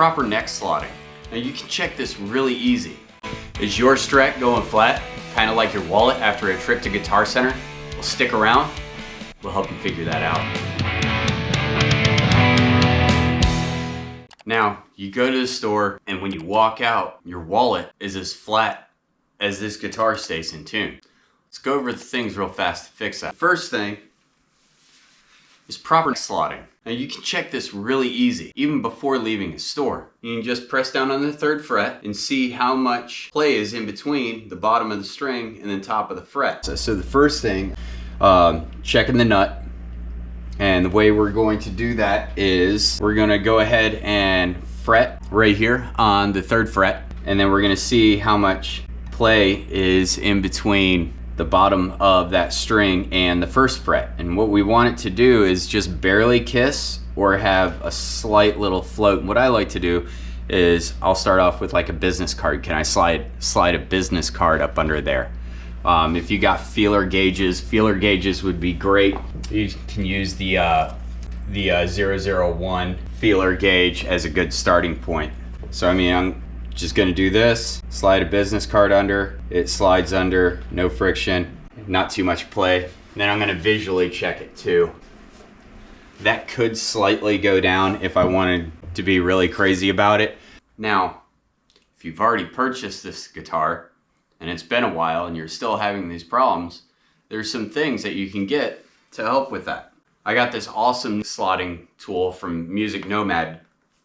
proper neck slotting. Now you can check this really easy. Is your Strat going flat, kind of like your wallet after a trip to Guitar Center? Well, stick around, we'll help you figure that out. Now, you go to the store, and when you walk out, your wallet is as flat as this guitar stays in tune. Let's go over the things real fast to fix that. First thing is proper slotting. Now you can check this really easy, even before leaving a store. You can just press down on the 3rd fret and see how much play is in between the bottom of the string and the top of the fret. So the first thing, checking the nut. And the way we're going to do that is we're gonna go ahead and fret right here on the 3rd fret. And then we're gonna see how much play is in between the bottom of that string and the 1st fret. And what we want it to do is just barely kiss or have a slight little float. And what I like to do is I'll start off with like a business card. Can I slide a business card up under there? If you got feeler gauges would be great. You can use the 001 feeler gauge as a good starting point. So I mean, I'm just gonna do this, slide a business card under, it slides under, no friction, not too much play. Then I'm gonna visually check it too. That could slightly go down if I wanted to be really crazy about it. Now, if you've already purchased this guitar and it's been a while and you're still having these problems, there's some things that you can get to help with that. I got this awesome slotting tool from Nomad.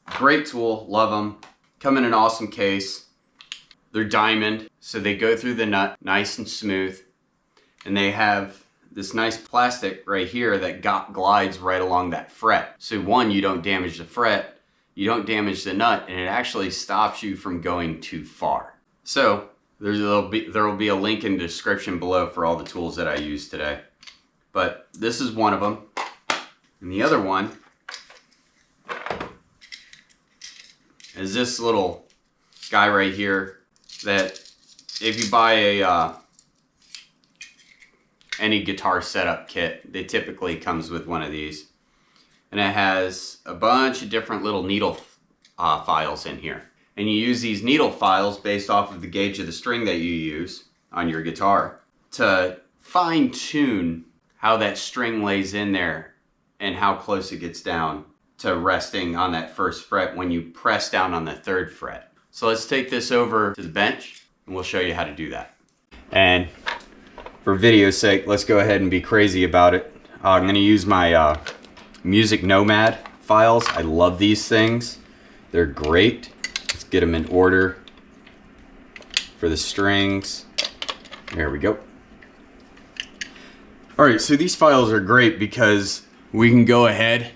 Great tool, love them. Come in an awesome case. They're diamond, so they go through the nut nice and smooth. And they have this nice plastic right here that glides right along that fret. So one, you don't damage the fret, you don't damage the nut, and it actually stops you from going too far. So there will be a link in the description below for all the tools that I use today. But this is one of them. And the other one is this little guy right here that if you buy any guitar setup kit, it typically comes with one of these. And it has a bunch of different little needle files in here. And you use these needle files based off of the gauge of the string that you use on your guitar to fine tune how that string lays in there and how close it gets down to resting on that 1st fret when you press down on the 3rd fret. So let's take this over to the bench and we'll show you how to do that. And for video's sake, let's go ahead and be crazy about it. I'm going to use my Nomad files. I love these things. They're great. Let's get them in order for the strings. There we go. Alright, so these files are great because we can go ahead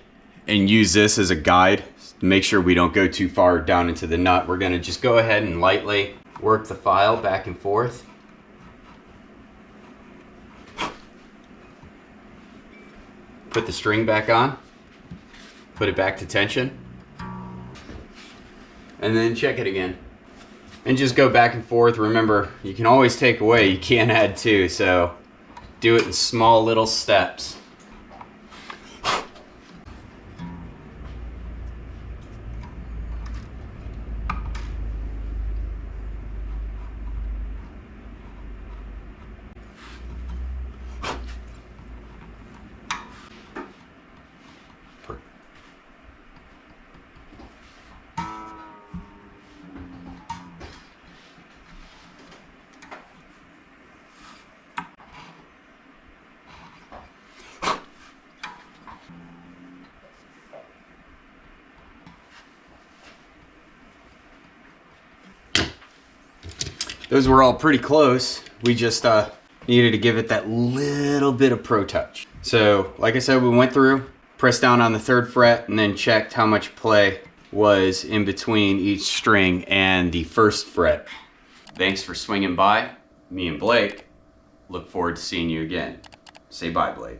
and use this as a guide to make sure we don't go too far down into the nut. We're going to just go ahead and lightly work the file back and forth. Put the string back on, put it back to tension, and then check it again. And just go back and forth. Remember, you can always take away, you can't add to, so do it in small little steps. Those were all pretty close. We just needed to give it that little bit of pro touch. So, like I said, we went through, pressed down on the 3rd fret, and then checked how much play was in between each string and the 1st fret. Thanks for swinging by. Me and Blake look forward to seeing you again. Say bye, Blake.